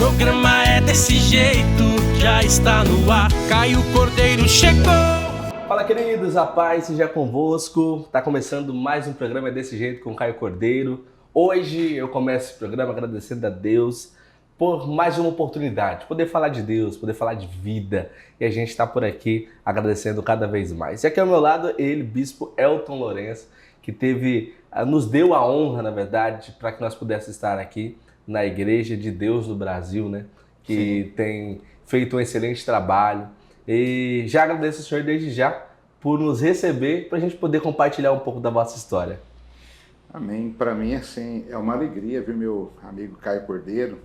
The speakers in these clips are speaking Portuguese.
programa é desse jeito, já está no ar, Caio Cordeiro chegou. Fala, queridos, a paz seja convosco. Tá começando mais um programa desse jeito com Caio Cordeiro. Hoje eu começo esse programa agradecendo a Deus por mais uma oportunidade, poder falar de Deus, poder falar de vida. E a gente está por aqui agradecendo cada vez mais. E aqui ao meu lado ele, Bispo Elton Lourenço, que nos deu a honra, na verdade, para que nós pudéssemos estar aqui na Igreja de Deus do Brasil, né? Que Sim. Tem feito um excelente trabalho. E já agradeço ao senhor desde já por nos receber, para a gente poder compartilhar um pouco da vossa história. Amém. Para mim, assim, é uma alegria ver meu amigo Caio Cordeiro,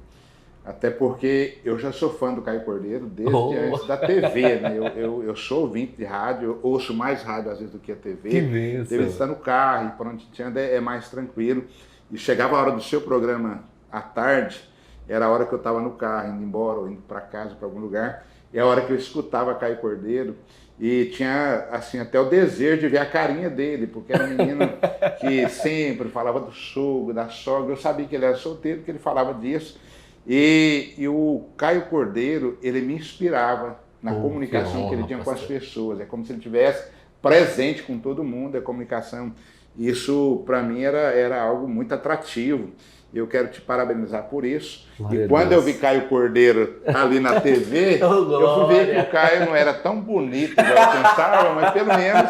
até porque eu já sou fã do Caio Cordeiro desde antes da TV, né? Eu sou ouvinte de rádio, eu ouço mais rádio às vezes do que a TV. Que bênção. Deve estar no carro, e por onde te anda é mais tranquilo. E chegava a hora do seu programa à tarde, era a hora que eu estava no carro, indo embora ou indo para casa, para algum lugar, é a hora que eu escutava Caio Cordeiro. E tinha, assim, até o desejo de ver a carinha dele, porque era um menino que sempre falava do sogro, da sogra. Eu sabia que ele era solteiro, que ele falava disso. E o Caio Cordeiro, ele me inspirava na comunicação que ele tinha com as pessoas. É como se ele estivesse presente com todo mundo, a comunicação. Isso, para mim, era algo muito atrativo. Eu quero te parabenizar por isso. Glória e quando eu vi Caio Cordeiro ali na TV, eu fui ver que o Caio não era tão bonito como eu pensava, mas pelo menos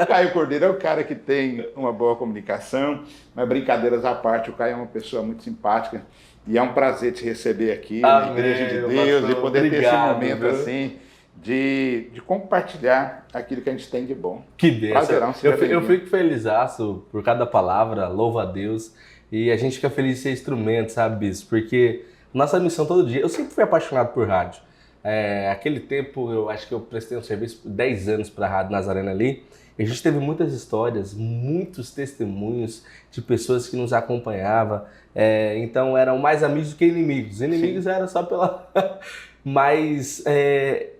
o Caio Cordeiro é o cara que tem uma boa comunicação. Mas brincadeiras à parte, o Caio é uma pessoa muito simpática e é um prazer te receber aqui na Igreja de Deus e poder ter esse momento assim de compartilhar aquilo que a gente tem de bom. Que bênção. Eu fico felizaço por cada palavra, louvo a Deus. E a gente fica feliz de ser instrumento, sabe, Bispo? Porque nossa missão todo dia... Eu sempre fui apaixonado por rádio. Aquele tempo, eu acho que eu prestei um serviço por 10 anos para a Rádio Nazarena ali. E a gente teve muitas histórias, muitos testemunhos de pessoas que nos acompanhavam. Então, eram mais amigos do que inimigos. Inimigos eram só pela... Mas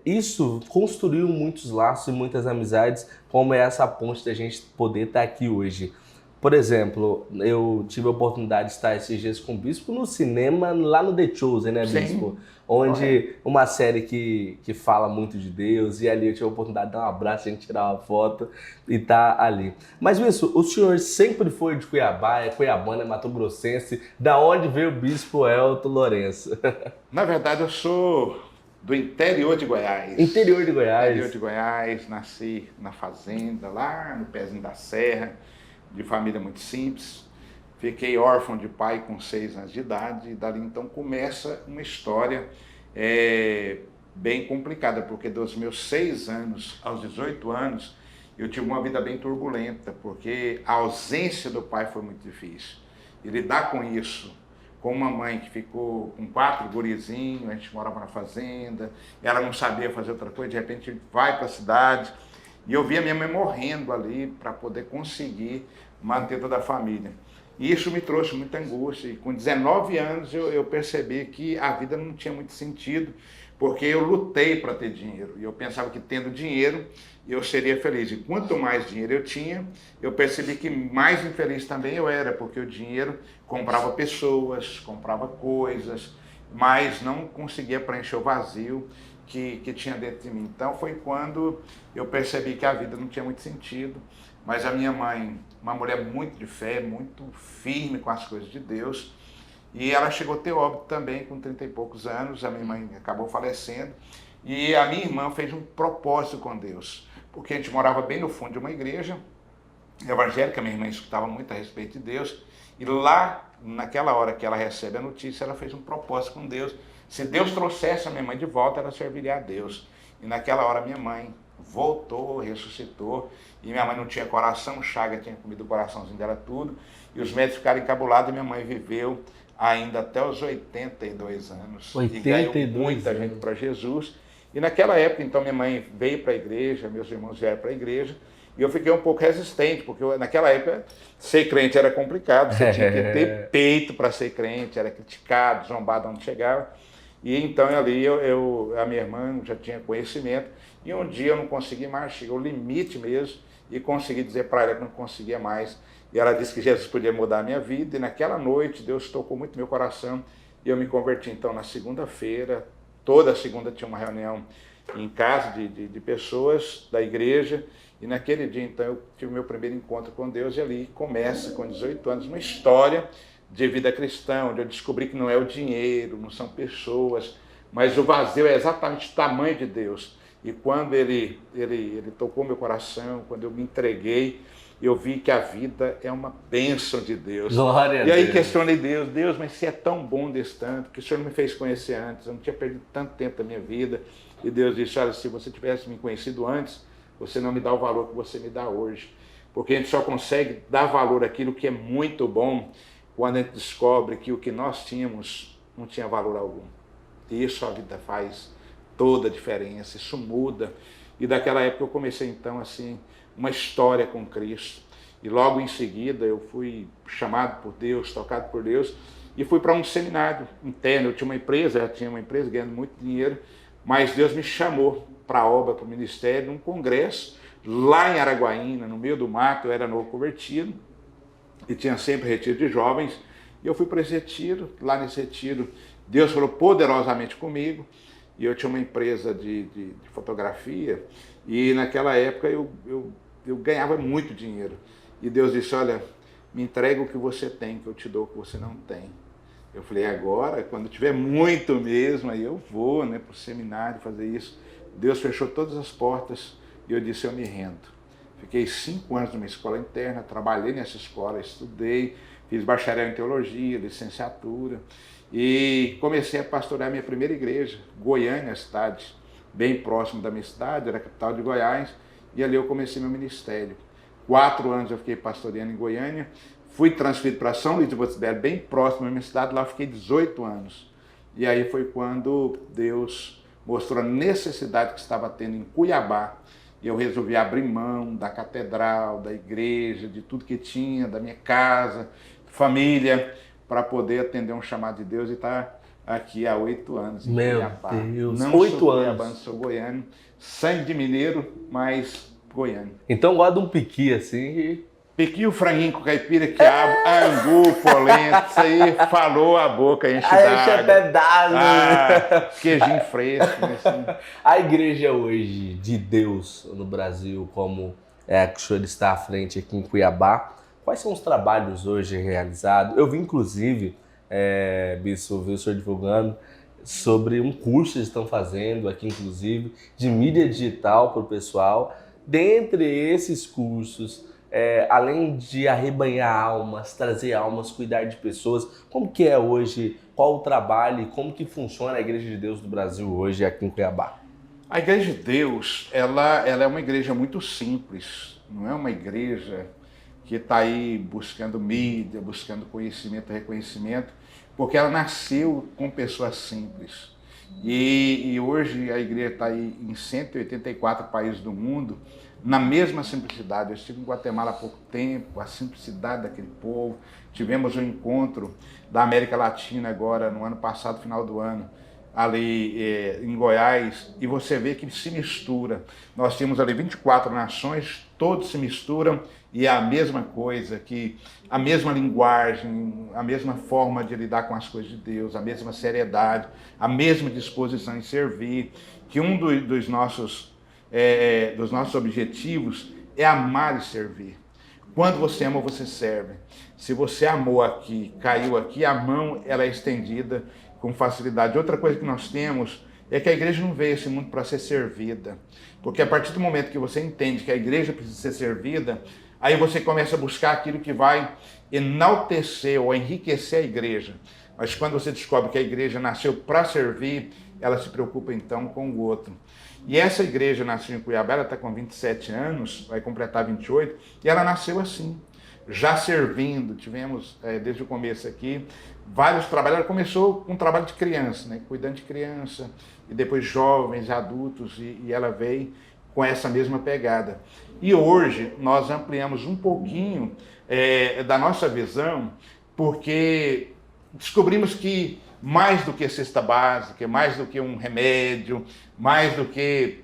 isso construiu muitos laços e muitas amizades, como é essa ponte da gente poder estar aqui hoje. Por exemplo, eu tive a oportunidade de estar esses dias com o Bispo no cinema, lá no The Chosen, né, Bispo? Sim. Onde uma série que fala muito de Deus, e ali eu tive a oportunidade de dar um abraço, a gente tirar uma foto e tá ali. Mas, Bispo, o senhor sempre foi de Cuiabá, é cuiabano, é mato-grossense. Da onde veio o Bispo Elton Lourenço? Na verdade, eu sou do interior de Goiás. Interior de Goiás? Interior de Goiás, nasci na fazenda, lá no pezinho da serra, de família muito simples. Fiquei órfão de pai com 6 anos de idade e dali então começa uma história bem complicada, porque dos meus 6 anos aos 18 anos eu tive uma vida bem turbulenta, porque a ausência do pai foi muito difícil. E lidar com isso, com uma mãe que ficou com 4 gurizinhos, a gente morava na fazenda, ela não sabia fazer outra coisa, de repente vai para a cidade. E eu via minha mãe morrendo ali para poder conseguir manter toda a família. E isso me trouxe muita angústia. E com 19 anos eu percebi que a vida não tinha muito sentido, porque eu lutei para ter dinheiro. E eu pensava que tendo dinheiro eu seria feliz. E quanto mais dinheiro eu tinha, eu percebi que mais infeliz também eu era, porque o dinheiro comprava pessoas, comprava coisas, mas não conseguia preencher o vazio que tinha dentro de mim. Então foi quando eu percebi que a vida não tinha muito sentido, mas a minha mãe, uma mulher muito de fé, muito firme com as coisas de Deus, e ela chegou a ter óbito também com 30 e poucos anos. A minha mãe acabou falecendo e a minha irmã fez um propósito com Deus, porque a gente morava bem no fundo de uma igreja evangélica, minha irmã escutava muito a respeito de Deus, e lá, naquela hora que ela recebe a notícia, ela fez um propósito com Deus. Se Deus trouxesse a minha mãe de volta, ela serviria a Deus. E naquela hora minha mãe voltou, ressuscitou, e minha mãe não tinha coração, Chaga tinha comido o coraçãozinho dela tudo, e os médicos ficaram encabulados, e minha mãe viveu ainda até os 82 anos. 82 e ganhou muita gente para Jesus. E naquela época, então, minha mãe veio para a igreja, meus irmãos vieram para a igreja, e eu fiquei um pouco resistente, porque naquela época ser crente era complicado, você tinha que ter peito para ser crente, era criticado, zombado onde chegava. E então ali a minha irmã já tinha conhecimento, e um dia eu não consegui mais, chegou ao limite mesmo, e consegui dizer para ela que não conseguia mais. E ela disse que Jesus podia mudar a minha vida, e naquela noite Deus tocou muito meu coração, E eu me converti então na segunda-feira, toda segunda tinha uma reunião em casa de pessoas da igreja, e naquele dia então eu tive o meu primeiro encontro com Deus, e ali começa, com 18 anos, uma história de vida cristã, onde eu descobri que não é o dinheiro, não são pessoas, mas o vazio é exatamente o tamanho de Deus. E quando ele tocou meu coração, quando eu me entreguei, eu vi que a vida é uma bênção de Deus. Glória a E aí Deus. questionei Deus, mas se é tão bom desse tanto, que o Senhor não me fez conhecer antes, eu não tinha perdido tanto tempo da minha vida. E Deus disse, olha, se você tivesse me conhecido antes, você não me dá o valor que você me dá hoje. Porque a gente só consegue dar valor àquilo que é muito bom quando a gente descobre que o que nós tínhamos não tinha valor algum. E isso a vida faz toda a diferença, isso muda. E daquela época eu comecei então assim, uma história com Cristo. E logo em seguida eu fui chamado por Deus, tocado por Deus, e fui para um seminário interno. Eu tinha uma empresa ganhando muito dinheiro, mas Deus me chamou para a obra, para o ministério, num congresso, lá em Araguaína, no meio do mato. Eu era novo convertido, e tinha sempre retiro de jovens, e eu fui para esse retiro. Lá nesse retiro, Deus falou poderosamente comigo, e eu tinha uma empresa de fotografia, e naquela época eu ganhava muito dinheiro. E Deus disse, olha, me entrega o que você tem, que eu te dou o que você não tem. Eu falei, agora, quando tiver muito mesmo, aí eu vou, né, para o seminário fazer isso. Deus fechou todas as portas, e eu disse, eu me rendo. Fiquei 5 anos numa escola interna, trabalhei nessa escola, estudei, fiz bacharel em teologia, licenciatura, e comecei a pastorear minha primeira igreja, Goiânia, cidade bem próximo da minha cidade, era a capital de Goiás, e ali eu comecei meu ministério. 4 anos eu fiquei pastoreando em Goiânia, fui transferido para São Luís de Boticelli, bem próximo da minha cidade, lá eu fiquei 18 anos. E aí foi quando Deus mostrou a necessidade que estava tendo em Cuiabá, e eu resolvi abrir mão da catedral, da igreja, de tudo que tinha, da minha casa, família, para poder atender um chamado de Deus e estar aqui há 8 anos em Cuiabá. Meu Deus, não 8 sou anos. cuiabano, sou goiano, sangue de mineiro, mas goiano. Então guarda um piqui assim e... Piqui o franguinho com caipira, quiabo, angu, polenta, isso aí falou a boca, enche até d'água. d'água. Queijinho fresco. Assim. A igreja hoje de Deus no Brasil, como é a que o senhor está à frente aqui em Cuiabá, quais são os trabalhos hoje realizados? Eu vi inclusive, Bispo, vi o senhor divulgando sobre um curso que eles estão fazendo aqui inclusive, de mídia digital para o pessoal. Dentre esses cursos, além de arrebanhar almas, trazer almas, cuidar de pessoas, como que é hoje, qual o trabalho e como que funciona a Igreja de Deus do Brasil hoje aqui em Cuiabá? A Igreja de Deus, ela é uma igreja muito simples, não é uma igreja que está aí buscando mídia, buscando conhecimento e reconhecimento, porque ela nasceu com pessoas simples. E hoje a igreja está aí em 184 países do mundo, na mesma simplicidade. Eu estive em Guatemala há pouco tempo, a simplicidade daquele povo. Tivemos um encontro da América Latina agora, no ano passado, final do ano, ali em Goiás, e você vê que se mistura. Nós temos ali 24 nações, todos se misturam, e é a mesma coisa, que a mesma linguagem, a mesma forma de lidar com as coisas de Deus, a mesma seriedade, a mesma disposição em servir, que um dos nossos objetivos é amar e servir. Quando você ama, você serve. Se você amou aqui, caiu aqui, a mão ela é estendida com facilidade. Outra coisa que nós temos é que a igreja não veio a esse mundo para ser servida. Porque a partir do momento que você entende que a igreja precisa ser servida, aí você começa a buscar aquilo que vai enaltecer ou enriquecer a igreja. Mas quando você descobre que a igreja nasceu para servir, ela se preocupa então com o outro. E essa igreja nasceu em Cuiabá, ela está com 27 anos, vai completar 28, e ela nasceu assim, já servindo. Tivemos, desde o começo aqui, vários trabalhos. Ela começou com um trabalho de criança, né, cuidando de criança, e depois jovens, adultos, e ela veio com essa mesma pegada. E hoje nós ampliamos um pouquinho da nossa visão, porque descobrimos que mais do que cesta básica, mais do que um remédio, mais do que,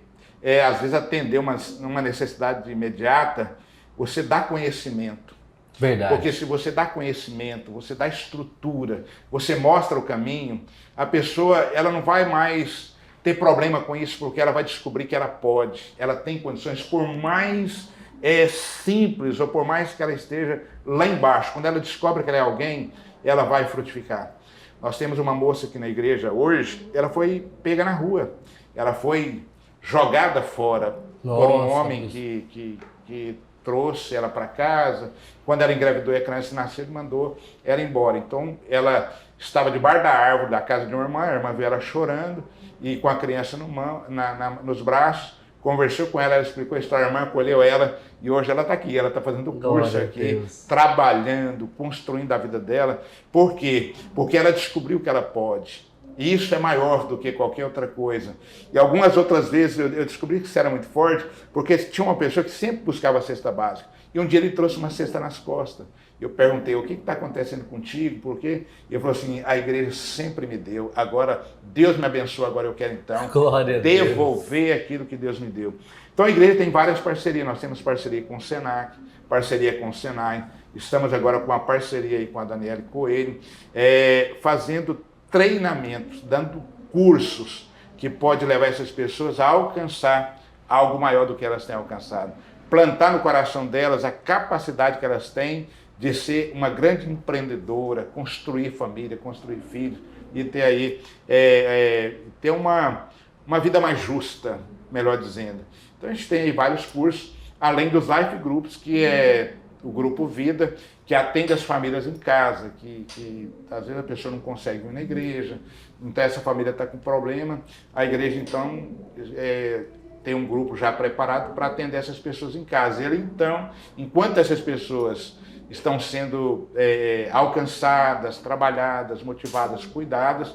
às vezes, atender uma necessidade imediata, você dá conhecimento. Verdade. Porque se você dá conhecimento, você dá estrutura, você mostra o caminho, a pessoa ela não vai mais ter problema com isso, porque ela vai descobrir que ela pode, ela tem condições, por mais simples ou por mais que ela esteja lá embaixo. Quando ela descobre que ela é alguém, ela vai frutificar. Nós temos uma moça aqui na igreja hoje, ela foi pega na rua, ela foi jogada fora por um homem que trouxe ela para casa. Quando ela engravidou e a criança nasceu, ele mandou ela embora. Então ela estava debaixo da árvore da casa de uma irmã, a irmã viu ela chorando e com a criança nos braços, conversou com ela, ela explicou a história, a irmã acolheu ela e hoje ela está aqui, ela está fazendo curso aqui, trabalhando, construindo a vida dela. Por quê? Porque ela descobriu que ela pode. E isso é maior do que qualquer outra coisa. E algumas outras vezes eu descobri que isso era muito forte, porque tinha uma pessoa que sempre buscava a cesta básica. E um dia ele trouxe uma cesta nas costas. Eu perguntei, o que está acontecendo contigo? Por quê? E ele falou assim, a igreja sempre me deu, agora Deus me abençoa, agora eu quero então devolver aquilo que Deus me deu. Então a igreja tem várias parcerias, nós temos parceria com o Senac, parceria com o Senai, estamos agora com uma parceria aí com a Daniela Coelho, fazendo treinamentos, dando cursos que pode levar essas pessoas a alcançar algo maior do que elas têm alcançado. Plantar no coração delas a capacidade que elas têm de ser uma grande empreendedora, construir família, construir filhos e ter aí ter uma vida mais justa, melhor dizendo. Então a gente tem aí vários cursos, além dos Life Groups, que é o Grupo Vida, que atende as famílias em casa, que às vezes a pessoa não consegue ir na igreja, então essa família está com problema, a igreja então tem um grupo já preparado para atender essas pessoas em casa. Ele então, enquanto essas pessoas estão sendo alcançadas, trabalhadas, motivadas, cuidadas,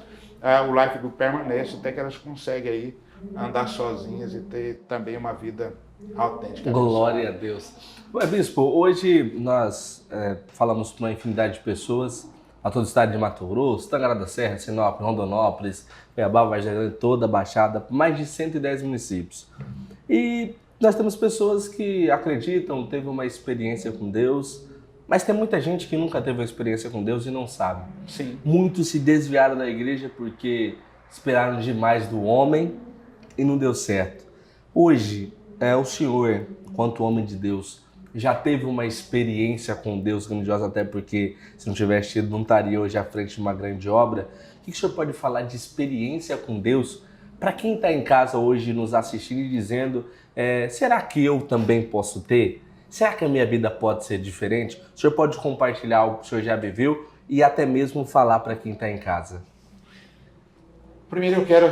o Life Group permanece até que elas conseguem aí andar sozinhas e ter também uma vida autêntica. Glória a Deus. Bispo, hoje nós falamos para uma infinidade de pessoas, a todo o estado de Mato Grosso, Tangará da Serra, Sinop, Rondonópolis, Cuiabá, Vargem Grande, toda a Baixada, mais de 110 municípios. E nós temos pessoas que acreditam, teve uma experiência com Deus, mas tem muita gente que nunca teve uma experiência com Deus e não sabe. Sim. Muitos se desviaram da igreja porque esperaram demais do homem e não deu certo. Hoje, o senhor, quanto homem de Deus, já teve uma experiência com Deus grandiosa, até porque se não tivesse tido, não estaria hoje à frente de uma grande obra. O que o senhor pode falar de experiência com Deus para quem está em casa hoje nos assistindo e dizendo, será que eu também posso ter? Será que a minha vida pode ser diferente? O senhor pode compartilhar algo que o senhor já viveu e até mesmo falar para quem está em casa? Primeiro eu quero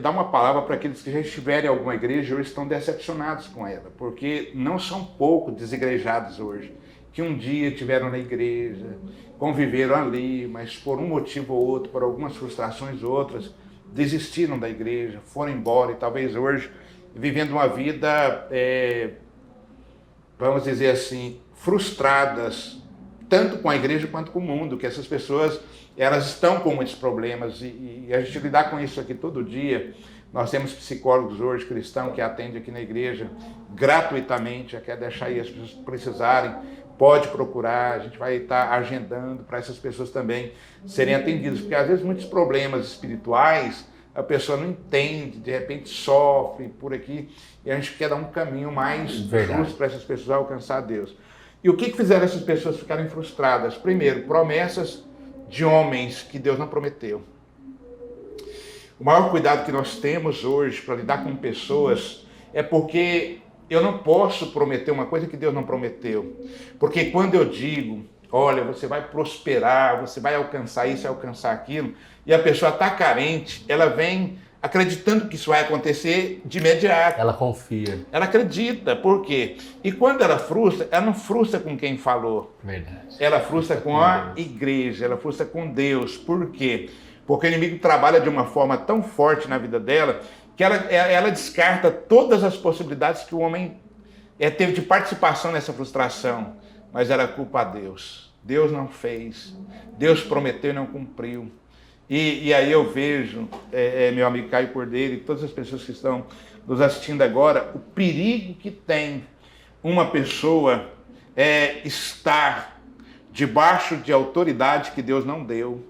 dar uma palavra para aqueles que já estiverem em alguma igreja ou estão decepcionados com ela, porque não são poucos desigrejados hoje, que um dia estiveram na igreja, conviveram ali, mas por um motivo ou outro, por algumas frustrações ou outras, desistiram da igreja, foram embora e talvez hoje vivendo uma vida, vamos dizer assim, frustradas, tanto com a igreja quanto com o mundo, que essas pessoas elas estão com muitos problemas e a gente lidar com isso aqui todo dia. Nós temos psicólogos hoje, cristãos, que atendem aqui na igreja gratuitamente, quer deixar aí as pessoas precisarem, pode procurar, a gente vai estar agendando para essas pessoas também serem atendidas, porque às vezes muitos problemas espirituais a pessoa não entende, de repente sofre por aqui, e a gente quer dar um caminho mais justo para essas pessoas alcançar Deus. E o que fizeram essas pessoas ficarem frustradas? Primeiro, promessas de homens que Deus não prometeu. O maior cuidado que nós temos hoje para lidar com pessoas é porque eu não posso prometer uma coisa que Deus não prometeu. Porque quando eu digo, olha, você vai prosperar, você vai alcançar isso, alcançar aquilo, e a pessoa está carente, ela vem acreditando que isso vai acontecer de imediato. Ela confia. Ela acredita, por quê? E quando ela frustra, ela não frustra com quem falou. Verdade. Ela frustra com a igreja, ela frustra com Deus. Por quê? Porque o inimigo trabalha de uma forma tão forte na vida dela que ela descarta todas as possibilidades que o homem teve de participação nessa frustração. Mas ela culpa a Deus. Deus não fez. Deus prometeu e não cumpriu. E aí eu vejo, meu amigo Caio Cordeiro e todas as pessoas que estão nos assistindo agora, o perigo que tem uma pessoa estar debaixo de autoridade que Deus não deu.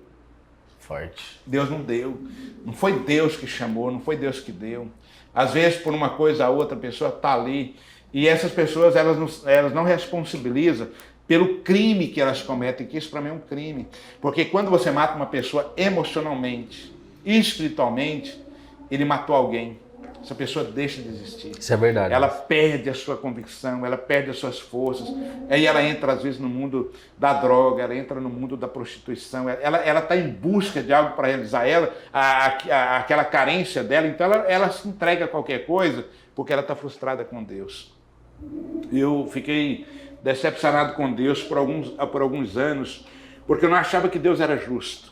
Forte. Deus não deu. Não foi Deus que chamou, não foi Deus que deu. Às vezes, por uma coisa ou outra, a pessoa está ali e essas pessoas elas não responsabilizam pelo crime que elas cometem, que isso para mim é um crime. Porque quando você mata uma pessoa emocionalmente, espiritualmente, ele matou alguém. Essa pessoa deixa de existir. Isso é verdade. Ela perde a sua convicção, ela perde as suas forças. Aí ela entra, às vezes, no mundo da droga, ela entra no mundo da prostituição. Ela está em busca de algo para realizar aquela carência dela. Então, ela se entrega a qualquer coisa porque ela está frustrada com Deus. Eu fiquei decepcionado com Deus por alguns anos, porque eu não achava que Deus era justo.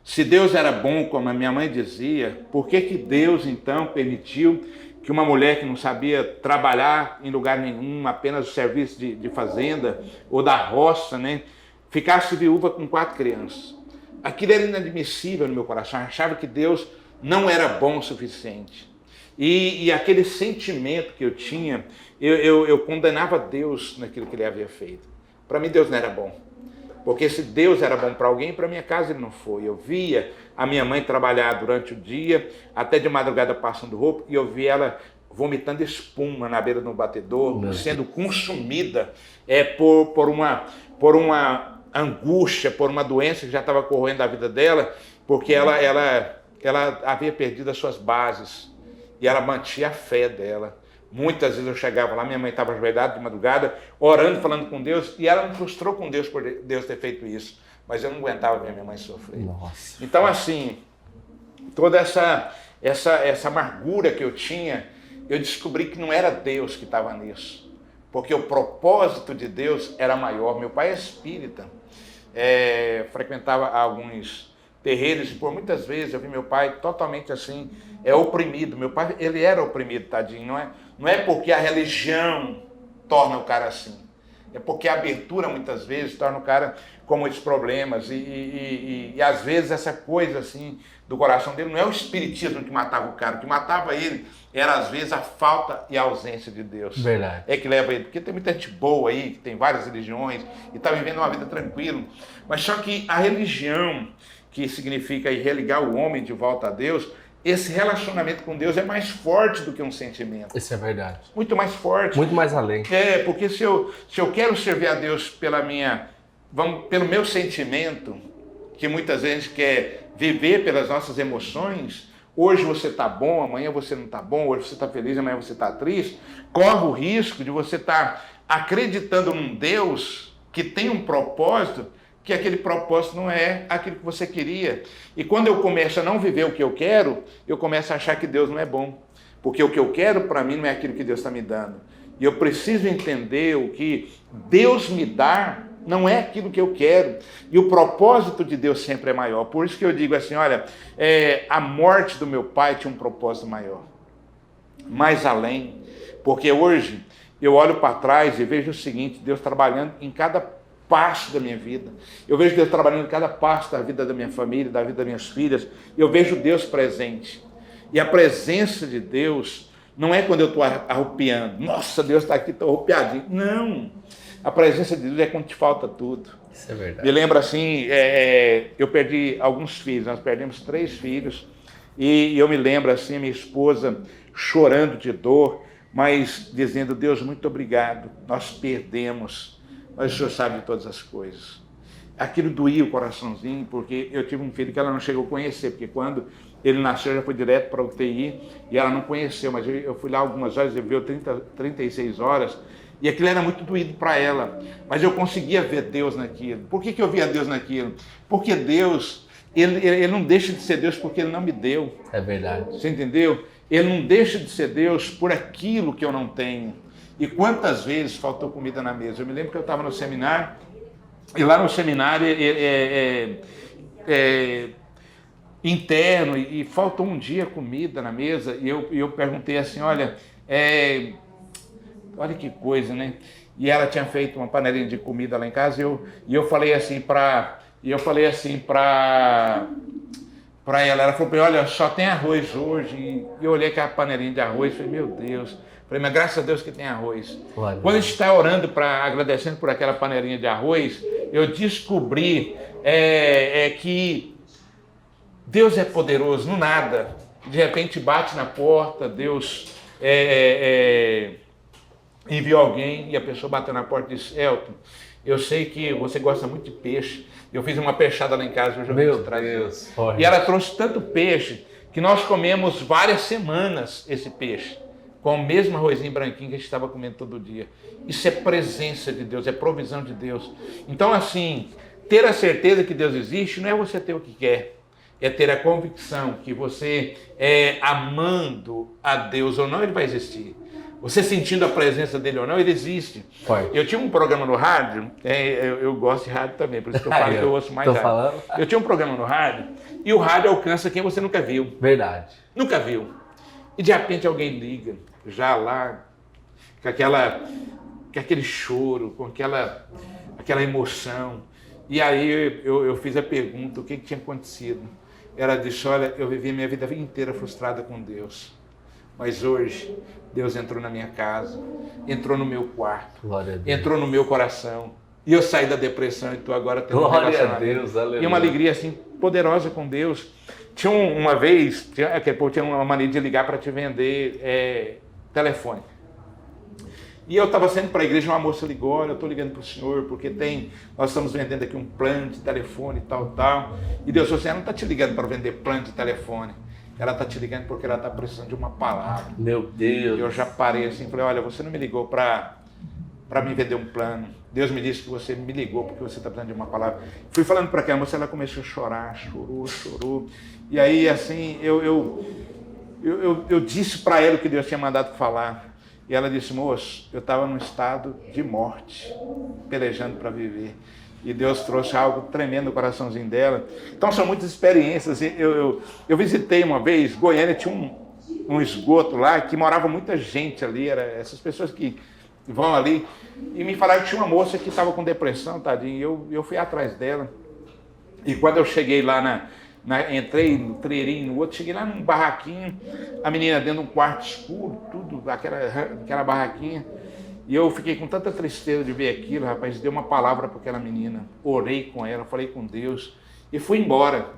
Se Deus era bom, como a minha mãe dizia, por que Deus então permitiu que uma mulher que não sabia trabalhar em lugar nenhum, apenas o serviço de fazenda ou da roça, né, ficasse viúva com 4 crianças? Aquilo era inadmissível no meu coração, eu achava que Deus não era bom o suficiente. E aquele sentimento que eu tinha, eu condenava Deus naquilo que ele havia feito. Para mim Deus não era bom. Porque se Deus era bom para alguém, para minha casa ele não foi. Eu via a minha mãe trabalhar durante o dia, até de madrugada passando roupa, e eu via ela vomitando espuma na beira do batedor, sendo consumida por uma angústia, por uma doença que já estava corroendo a vida dela, porque ela havia perdido as suas bases e ela mantinha a fé dela. Muitas vezes eu chegava lá, minha mãe estava ajoelhada de madrugada, orando, falando com Deus, e ela me frustrou com Deus por Deus ter feito isso. Mas eu não aguentava ver minha mãe sofrer. Nossa. Então, assim, toda essa amargura que eu tinha, eu descobri que não era Deus que estava nisso. Porque o propósito de Deus era maior. Meu pai é espírita, frequentava alguns terreiros, e por muitas vezes eu vi meu pai totalmente assim, oprimido. Meu pai, ele era oprimido, tadinho, não é porque a religião torna o cara assim, é porque a abertura muitas vezes torna o cara com muitos problemas, e às vezes essa coisa assim do coração dele não é o espiritismo que matava o cara, o que matava ele era às vezes a falta e a ausência de Deus. Verdade. É que leva ele, porque tem muita gente boa aí, que tem várias religiões, e está vivendo uma vida tranquila, mas só que a religião, que significa religar o homem de volta a Deus, esse relacionamento com Deus é mais forte do que um sentimento. Isso é verdade. Muito mais forte. Muito mais além. Porque se eu quero servir a Deus pelo meu sentimento, que muitas vezes quer viver pelas nossas emoções, hoje você está bom, amanhã você não está bom, hoje você está feliz, amanhã você está triste, corre o risco de você estar acreditando num Deus que tem um propósito, que aquele propósito não é aquilo que você queria. E quando eu começo a não viver o que eu quero, eu começo a achar que Deus não é bom. Porque o que eu quero para mim não é aquilo que Deus está me dando. E eu preciso entender o que Deus me dá não é aquilo que eu quero. E o propósito de Deus sempre é maior. Por isso que eu digo assim, olha, a morte do meu pai tinha um propósito maior. Mais além. Porque hoje eu olho para trás e vejo o seguinte, Deus trabalhando em cada passo da minha vida. Eu vejo Deus trabalhando em cada passo da vida da minha família, da vida das minhas filhas. Eu vejo Deus presente. E a presença de Deus não é quando eu estou arrupiando. Nossa, Deus está aqui, estou arrupiadinho. Não. A presença de Deus é quando te falta tudo. Isso é verdade. Me lembro assim, eu perdi alguns filhos, nós perdemos 3 filhos. E eu me lembro assim, minha esposa chorando de dor, mas dizendo, Deus, muito obrigado, nós perdemos. Mas o Senhor sabe de todas as coisas. Aquilo doía o coraçãozinho, porque eu tive um filho que ela não chegou a conhecer, porque quando ele nasceu já foi direto para a UTI e ela não conheceu, mas eu fui lá algumas horas, ele veio 36 horas, e aquilo era muito doído para ela. Mas eu conseguia ver Deus naquilo. Por que eu via Deus naquilo? Porque Deus, ele não deixa de ser Deus porque Ele não me deu. É verdade. Você entendeu? Ele não deixa de ser Deus por aquilo que eu não tenho. E quantas vezes faltou comida na mesa? Eu me lembro que eu estava no seminário, e lá no seminário interno, e faltou um dia comida na mesa, e eu perguntei assim, olha que coisa, né? E ela tinha feito uma panelinha de comida lá em casa, e eu falei assim para para ela. Ela falou para mim, olha, só tem arroz hoje. E eu olhei aquela panelinha de arroz e falei, meu Deus. Falei, mas graças a Deus que tem arroz. Olha. Quando a gente está orando, agradecendo por aquela panelinha de arroz, eu descobri que Deus é poderoso no nada. De repente bate na porta, Deus enviou alguém e a pessoa bateu na porta e disse, Elton, eu sei que você gosta muito de peixe. Eu fiz uma peixada lá em casa, hoje eu vim te trazer. E ela trouxe tanto peixe que nós comemos várias semanas esse peixe, com o mesmo arrozinho branquinho que a gente estava comendo todo dia. Isso é presença de Deus, é provisão de Deus. Então, assim, ter a certeza que Deus existe não é você ter o que quer, é ter a convicção que você, amando a Deus ou não, Ele vai existir. Você sentindo a presença dele ou não, ele existe. Eu tinha um programa no rádio, eu gosto de rádio também, por isso que eu falo que eu ouço mais rádio. Eu tinha um programa no rádio, e o rádio alcança quem você nunca viu. Verdade. Nunca viu. E de repente alguém liga, já lá, com aquele choro, com aquela emoção. E aí eu fiz a pergunta, o que tinha acontecido? Ela disse, olha, eu vivi a minha vida inteira frustrada com Deus. Mas hoje, Deus entrou na minha casa, entrou no meu quarto, entrou no meu coração. E eu saí da depressão e estou agora tendo um relacionamento. Glória a Deus, aleluia. E uma alegria assim, poderosa com Deus. Tinha uma vez, tinha uma mania de ligar para te vender telefone. E eu estava saindo para a igreja, uma moça ligou, olha, eu estou ligando para o senhor, porque nós estamos vendendo aqui um plano de telefone e tal. E Deus falou assim, ela não está te ligando para vender plano de telefone. Ela está te ligando porque ela está precisando de uma palavra. Meu Deus. E eu já parei assim, falei, olha, você não me ligou para me vender um plano. Deus me disse que você me ligou porque você está precisando de uma palavra. Fui falando para aquela moça, ela começou a chorar, chorou. E aí, assim, eu disse para ela o que Deus tinha mandado falar. E ela disse, moço, eu estava num estado de morte, pelejando para viver. E Deus trouxe algo tremendo no coraçãozinho dela. Então são muitas experiências. Eu visitei uma vez, Goiânia tinha um esgoto lá, que morava muita gente ali, era essas pessoas que vão ali, e me falaram que tinha uma moça que estava com depressão, tadinho, e eu fui atrás dela. E quando eu cheguei lá, entrei no treirinho, no outro, cheguei lá num barraquinho, a menina dentro de um quarto escuro, tudo, aquela barraquinha. E eu fiquei com tanta tristeza de ver aquilo, rapaz, dei uma palavra para aquela menina, orei com ela, falei com Deus e fui embora.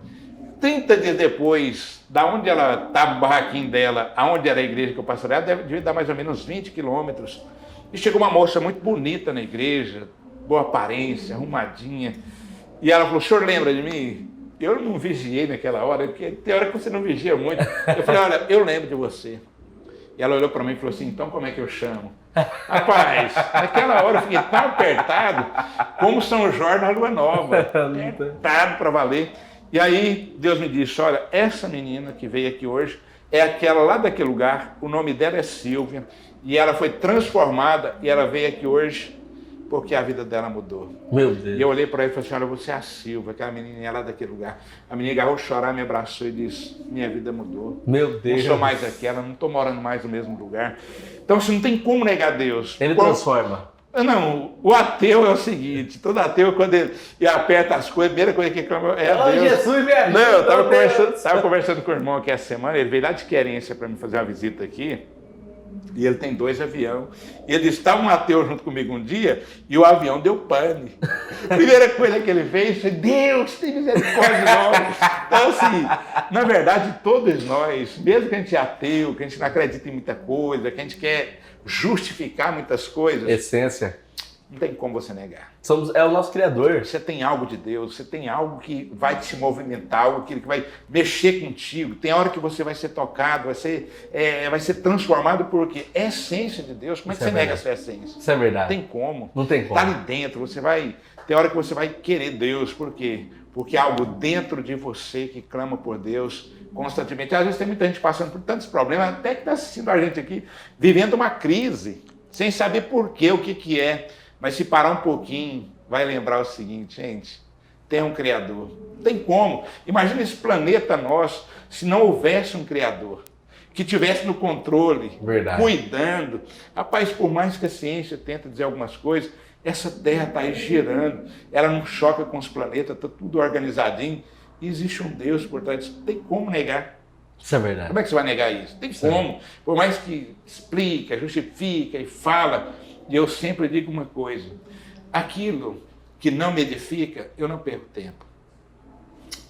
30 dias depois, da onde ela estava, o barraquinho dela, aonde era a igreja que eu pastoreava, devia dar mais ou menos 20 quilômetros. E chegou uma moça muito bonita na igreja, boa aparência, arrumadinha. E ela falou, o senhor lembra de mim? Eu não vigiei naquela hora, porque tem hora que você não vigia muito. Eu falei, olha, eu lembro de você. E ela olhou para mim e falou assim, então como é que eu chamo? Rapaz, naquela hora eu fiquei tão apertado como São Jorge na Lua Nova. Apertado para valer. E aí Deus me disse, olha, essa menina que veio aqui hoje é aquela lá daquele lugar, o nome dela é Silvia, e ela foi transformada e ela veio aqui hoje porque a vida dela mudou. Meu Deus. E eu olhei para ela e falei assim, olha, você é a Silvia, aquela menininha lá daquele lugar. A menina agarrou a chorar, me abraçou e disse, minha vida mudou. Meu Deus. Não sou mais aquela, não estou morando mais no mesmo lugar. Então, você não tem como negar Deus. Ele transforma. Não, o ateu é o seguinte, todo ateu, quando ele aperta as coisas, a primeira coisa que clama é a Deus. Jesus, me ajuda. Não, eu estava conversando com o irmão aqui essa semana, ele veio lá de Querência para me fazer uma visita aqui, e ele tem 2 aviões. E ele estava um ateu junto comigo um dia, e o avião deu pane. Primeira coisa que ele fez foi, Deus, tem misericórdia de nós. Então, assim, na verdade, todos nós, mesmo que a gente é ateu, que a gente não acredita em muita coisa, que a gente quer justificar muitas coisas, essência, não tem como você negar. É o nosso Criador. Você tem algo de Deus, você tem algo que vai te movimentar, algo que vai mexer contigo. Tem hora que você vai ser tocado, vai ser transformado, porque é essência de Deus. Como é que você nega essa essência? Isso é verdade. Não tem como. Não tem como. Está ali dentro, tem hora que você vai querer Deus. Por quê? Porque é algo dentro de você que clama por Deus constantemente. Às vezes tem muita gente passando por tantos problemas, até que está assistindo a gente aqui, vivendo uma crise, sem saber por quê, o que é. Mas se parar um pouquinho, vai lembrar o seguinte, gente, tem um Criador. Não tem como. Imagina esse planeta nosso, se não houvesse um Criador, que tivesse no controle, verdade, cuidando. Rapaz, por mais que a ciência tente dizer algumas coisas, essa Terra está aí girando, ela não choca com os planetas, está tudo organizadinho. existe um Deus por trás disso. Tem como negar? Isso é verdade. Como é que você vai negar isso? Tem como. Por mais que explica, justifica e fala, e eu sempre digo uma coisa: aquilo que não me edifica, eu não perco tempo.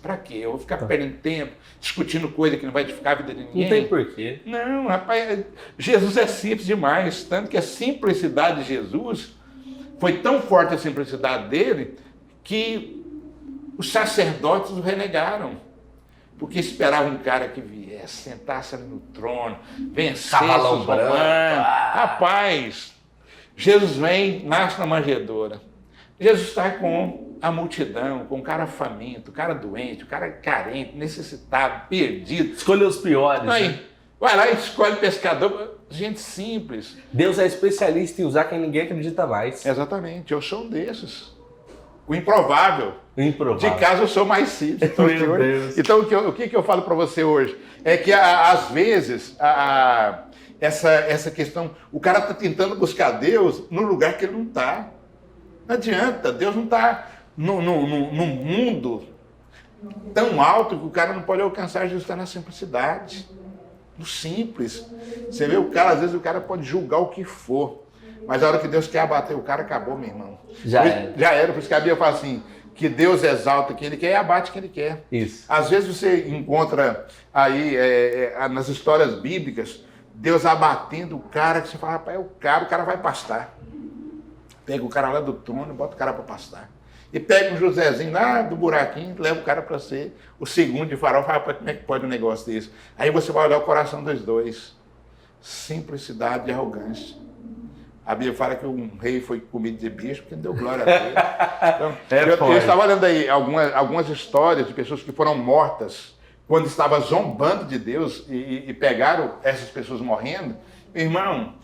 Para quê? Eu vou ficar perdendo tempo, discutindo coisa que não vai edificar a vida de ninguém? Não tem porquê. Não, rapaz, Jesus é simples demais, tanto que a simplicidade de Jesus foi tão forte a simplicidade dele que os sacerdotes o renegaram. Porque esperavam um cara que viesse, sentasse ali no trono, vencesse os romanos. Rapaz, Jesus vem, nasce na manjedoura. Jesus está com a multidão, com o cara faminto, o cara doente, o cara carente, necessitado, perdido. Escolheu os piores. Aí, né? vai lá e escolhe pescador, gente simples. Deus é especialista em usar quem ninguém acredita mais. Exatamente, eu sou um desses. O improvável. Improvável. De casa eu sou mais simples. Então, Meu Deus. Então o que eu falo para você hoje? É que às vezes essa questão, o cara está tentando buscar Deus no lugar que ele não está. Não adianta, Deus não está num mundo tão alto que o cara não pode alcançar. Jesus está na simplicidade, no simples. Você vê o cara, às vezes o cara pode julgar o que for, mas a hora que Deus quer abater o cara, acabou, meu irmão. Já era, por isso que a Bíblia fala assim, que Deus exalta quem Ele quer e abate quem Ele quer. Isso. Às vezes você encontra aí, nas histórias bíblicas, Deus abatendo o cara, que você fala, rapaz, o cara vai pastar. Pega o cara lá do trono e bota o cara para pastar. E pega um Josézinho lá do buraquinho, leva o cara para ser o segundo de Faraó. Fala, rapaz, como é que pode um negócio desse? Aí você vai olhar o coração dos dois. Simplicidade e arrogância. A Bíblia fala que um rei foi comido de bicho porque não deu glória a Deus. Então, eu estava olhando aí algumas histórias de pessoas que foram mortas quando estavam zombando de Deus e pegaram essas pessoas morrendo. Meu irmão,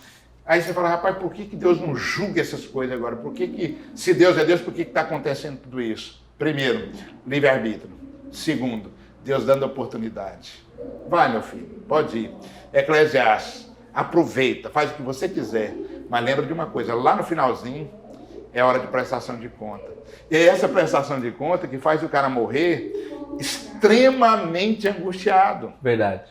aí você fala, rapaz, por que Deus não julga essas coisas agora? Por que se Deus é Deus, por que está acontecendo tudo isso? Primeiro, livre-arbítrio. Segundo, Deus dando oportunidade. Vai, meu filho, pode ir. Eclesiastes, aproveita, faz o que você quiser. Mas lembra de uma coisa, lá no finalzinho é hora de prestação de conta. E é essa prestação de conta que faz o cara morrer extremamente angustiado. Verdade.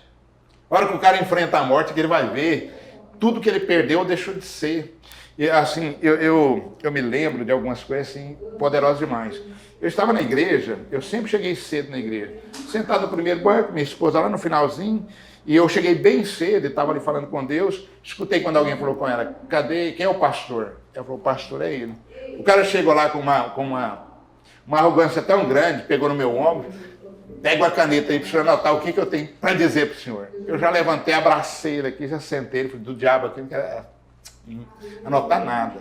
A hora que o cara enfrenta a morte, que ele vai ver tudo que ele perdeu ou deixou de ser. E assim, eu me lembro de algumas coisas assim, poderosas demais. Eu estava na igreja, eu sempre cheguei cedo na igreja. Sentado no primeiro banco, minha esposa lá no finalzinho, e eu cheguei bem cedo e estava ali falando com Deus. Escutei quando alguém falou com ela, quem é o pastor? Ela falou, o pastor é ele. O cara chegou lá com uma arrogância tão grande, pegou no meu ombro, pega a caneta aí para o senhor anotar o que eu tenho para dizer para o senhor. Eu já levantei, abracei ele aqui, já sentei, ele falou, do diabo aqui, não quero anotar nada.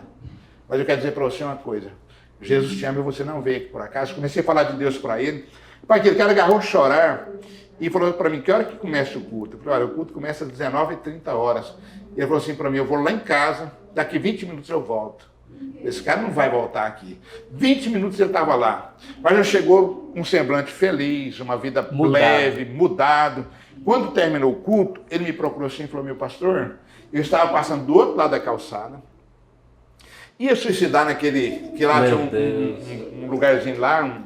Mas eu quero dizer para você uma coisa, Jesus te ama e você não veio aqui por acaso. Comecei a falar de Deus para ele, aquele cara agarrou a chorar e falou para mim, que hora que começa o culto? Eu falei, olha, o culto começa às 19h30. E ele falou assim para mim, eu vou lá em casa, daqui 20 minutos eu volto. Esse cara não vai voltar aqui. 20 minutos ele estava lá. Mas já chegou um semblante feliz, uma vida leve, mudado. Quando terminou o culto, ele me procurou assim e falou, meu pastor, eu estava passando do outro lado da calçada, ia suicidar naquele, que lá tinha um lugarzinho lá,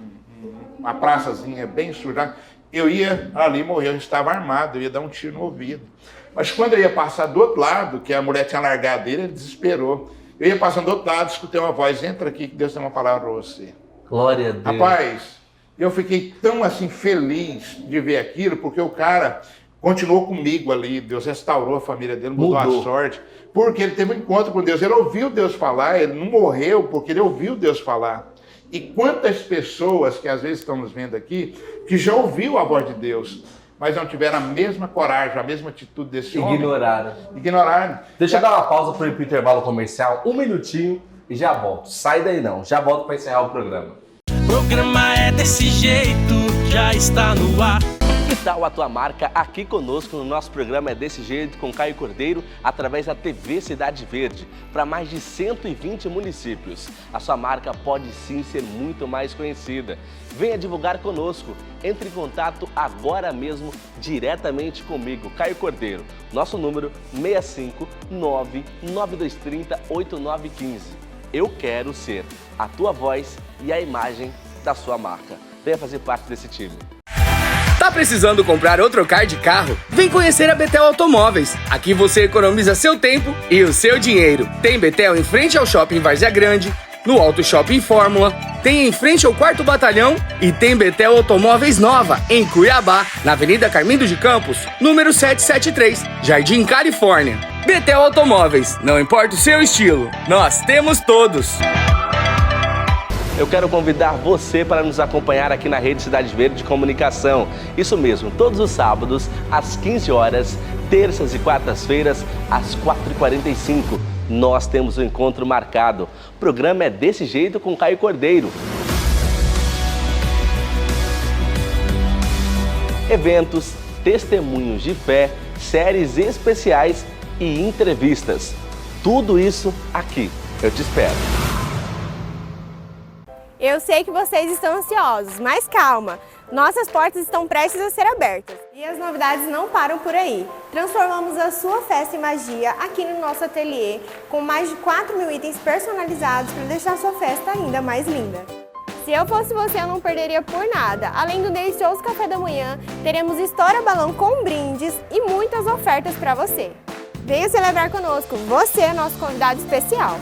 uma praçazinha bem sujada. Eu ia ali morrer, eu estava armado, eu ia dar um tiro no ouvido. Mas quando eu ia passar do outro lado, que a mulher tinha largado ele desesperou. Eu ia passando do outro lado, escutei uma voz, entra aqui que Deus tem uma palavra para você. Glória a Deus. Rapaz, eu fiquei tão assim feliz de ver aquilo, porque o cara continuou comigo ali, Deus restaurou a família dele, mudou a sorte, porque ele teve um encontro com Deus, ele ouviu Deus falar, ele não morreu porque ele ouviu Deus falar. E quantas pessoas que às vezes estão nos vendo aqui, que já ouviu a voz de Deus, mas não tiveram a mesma coragem, a mesma atitude desse homem. Ignoraram. Deixa eu dar uma pausa para o intervalo comercial, 1 minutinho e já volto. Sai daí não, já volto para encerrar o programa. O programa é desse jeito, já está no ar. Que tal a tua marca aqui conosco no nosso programa É Desse Jeito com Caio Cordeiro, através da TV Cidade Verde, para mais de 120 municípios. A sua marca pode sim ser muito mais conhecida. Venha divulgar conosco. Entre em contato agora mesmo diretamente comigo, Caio Cordeiro. Nosso número 659-9230-8915. Eu quero ser a tua voz e a imagem da sua marca. Venha fazer parte desse time. Tá precisando comprar ou trocar de carro? Vem conhecer a Betel Automóveis. Aqui você economiza seu tempo e o seu dinheiro. Tem Betel em frente ao Shopping Várzea Grande, no Auto Shopping Fórmula, tem em frente ao 4º Batalhão e tem Betel Automóveis Nova, em Cuiabá, na Avenida Carmindo de Campos, número 773, Jardim Califórnia. Betel Automóveis, não importa o seu estilo, nós temos todos. Eu quero convidar você para nos acompanhar aqui na Rede Cidade Verde de Comunicação. Isso mesmo, todos os sábados, às 15 horas, terças e quartas-feiras, às 4h45. Nós temos um encontro marcado. O programa é Desse Jeito com Caio Cordeiro. Eventos, testemunhos de fé, séries especiais e entrevistas. Tudo isso aqui. Eu te espero. Eu sei que vocês estão ansiosos, mas calma! Nossas portas estão prestes a ser abertas. E as novidades não param por aí. Transformamos a sua festa em magia aqui no nosso ateliê, com mais de 4.000 itens personalizados para deixar sua festa ainda mais linda. Se eu fosse você, eu não perderia por nada. Além do delicioso café da manhã, teremos estoura balão com brindes e muitas ofertas para você. Venha celebrar conosco, você é nosso convidado especial.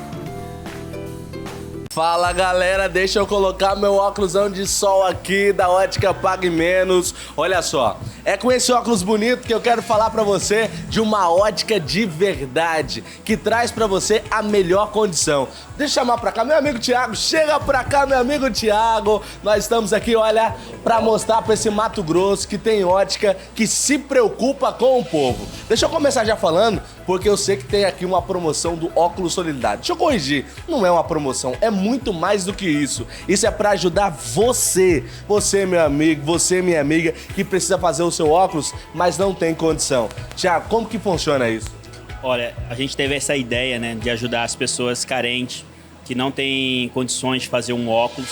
Fala galera, deixa eu colocar meu óculosão de sol aqui da Ótica Pague Menos. Olha só, é com esse óculos bonito que eu quero falar pra você de uma ótica de verdade, que traz pra você a melhor condição. Deixa eu chamar pra cá meu amigo Thiago, chega pra cá meu amigo Thiago. Nós estamos aqui, olha, pra mostrar pra esse Mato Grosso que tem ótica que se preocupa com o povo. Deixa eu começar já falando, porque eu sei que tem aqui uma promoção do Óculos Solidário. Deixa eu corrigir, não é uma promoção, é muito mais do que isso. Isso é pra ajudar você, meu amigo, você, minha amiga, que precisa fazer o seu óculos, mas não tem condição. Thiago, como que funciona isso? Olha, a gente teve essa ideia, né, de ajudar as pessoas carentes, que não têm condições de fazer um óculos.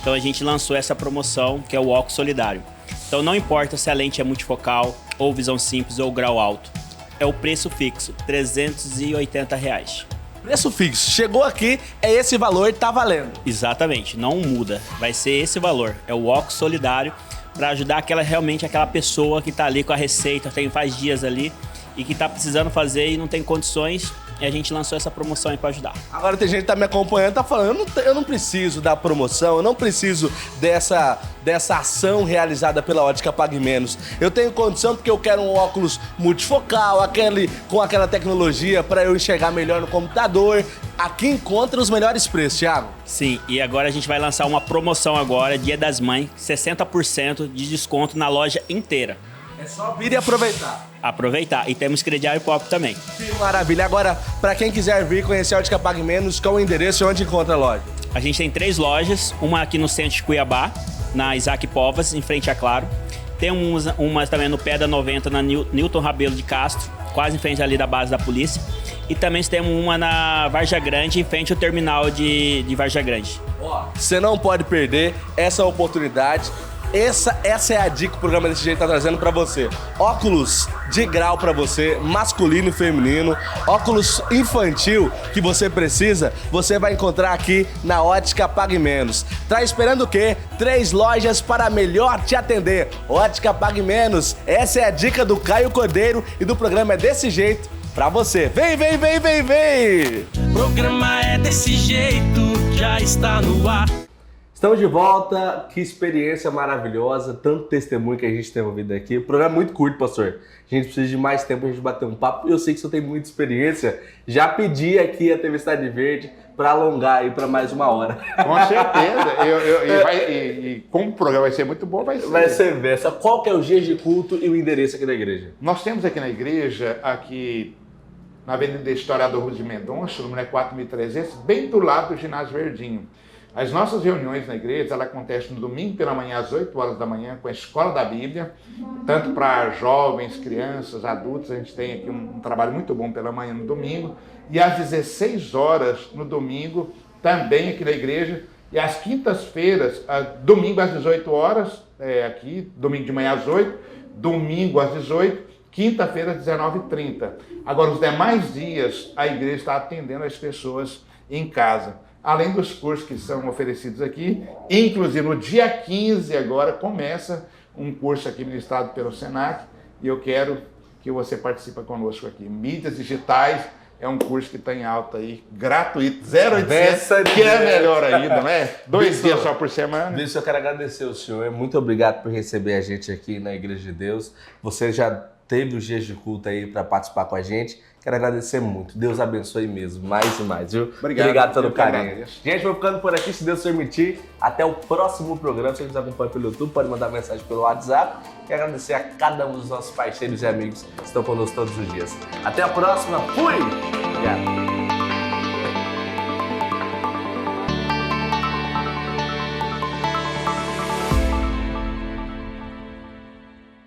Então a gente lançou essa promoção, que é o Óculos Solidário. Então não importa se a lente é multifocal, ou visão simples, ou grau alto. É o preço fixo, R$380. Preço fixo, chegou aqui, é esse valor, tá valendo. Exatamente, não muda, vai ser esse valor. É o Óculos Solidário, para ajudar realmente aquela pessoa que tá ali com a receita, faz dias ali, e que tá precisando fazer e não tem condições. E a gente lançou essa promoção aí pra ajudar. Agora tem gente que tá me acompanhando, tá falando, eu não preciso da promoção, eu não preciso dessa ação realizada pela Ótica Pague Menos. Eu tenho condição porque eu quero um óculos multifocal, com aquela tecnologia para eu enxergar melhor no computador. Aqui encontra os melhores preços, Thiago. Sim, e agora a gente vai lançar uma promoção agora, Dia das Mães, 60% de desconto na loja inteira. É só vir e aproveitar. Aproveitar. E temos crediário próprio também. Que maravilha. Agora, para quem quiser vir conhecer a Ótica Pague Menos, qual é o endereço e onde encontra a loja? A gente tem 3 lojas, uma aqui no centro de Cuiabá, na Isaac Povas, em frente a Claro. Tem uma também no pé da 90, na Newton Rabelo de Castro, quase em frente ali da base da polícia. E também temos uma na Várzea Grande, em frente ao terminal de Várzea Grande. Você não pode perder essa oportunidade. Essa é a dica que o programa Desse Jeito tá trazendo pra você. Óculos de grau pra você, masculino e feminino. Óculos infantil que você precisa, você vai encontrar aqui na Ótica Pague Menos. Tá esperando o quê? 3 lojas para melhor te atender. Ótica Pague Menos. Essa é a dica do Caio Cordeiro e do programa É Desse Jeito pra você. Vem, vem, vem, vem, vem! Programa É Desse Jeito, já está no ar. Estamos de volta, que experiência maravilhosa, tanto testemunho que a gente tem ouvido aqui. O programa é muito curto, pastor. A gente precisa de mais tempo pra gente bater um papo. Eu sei que você tem muita experiência. Já pedi aqui a TV Cidade Verde para alongar aí para mais 1 hora. Com certeza. E como o programa vai ser muito bom, vai ser. Vai ser versa. Qual que é o dia de culto e o endereço aqui da igreja? Nós temos aqui na igreja, aqui na Avenida Historiador Rui de Mendonça, número 4.300, bem do lado do Ginásio Verdinho. As nossas reuniões na igreja, ela acontece no domingo pela manhã, às 8 horas da manhã, com a Escola da Bíblia, tanto para jovens, crianças, adultos. A gente tem aqui um trabalho muito bom pela manhã no domingo, e às 16 horas no domingo, também aqui na igreja, e às quintas-feiras, domingo às 18 horas, aqui, domingo de manhã às 8, domingo às 18, quinta-feira às 19h30. Agora, os demais dias, a igreja está atendendo as pessoas em casa. Além dos cursos que são oferecidos aqui, inclusive no dia 15 agora começa um curso aqui ministrado pelo Senac, e eu quero que você participe conosco aqui. Mídias digitais é um curso que está em alta aí, gratuito, 0800, que é melhor ainda, né? 2 dias só por semana. Bispo, eu quero agradecer o senhor, muito obrigado por receber a gente aqui na Igreja de Deus. Você já teve os dias de culto aí para participar com a gente. Quero agradecer muito. Deus abençoe mesmo, mais e mais, viu? Obrigado pelo carinho. Gente, vou ficando por aqui, se Deus permitir. Até o próximo programa. Se você nos acompanha pelo YouTube, pode mandar mensagem pelo WhatsApp. Quero agradecer a cada um dos nossos parceiros e amigos que estão conosco todos os dias. Até a próxima. Fui! Obrigado.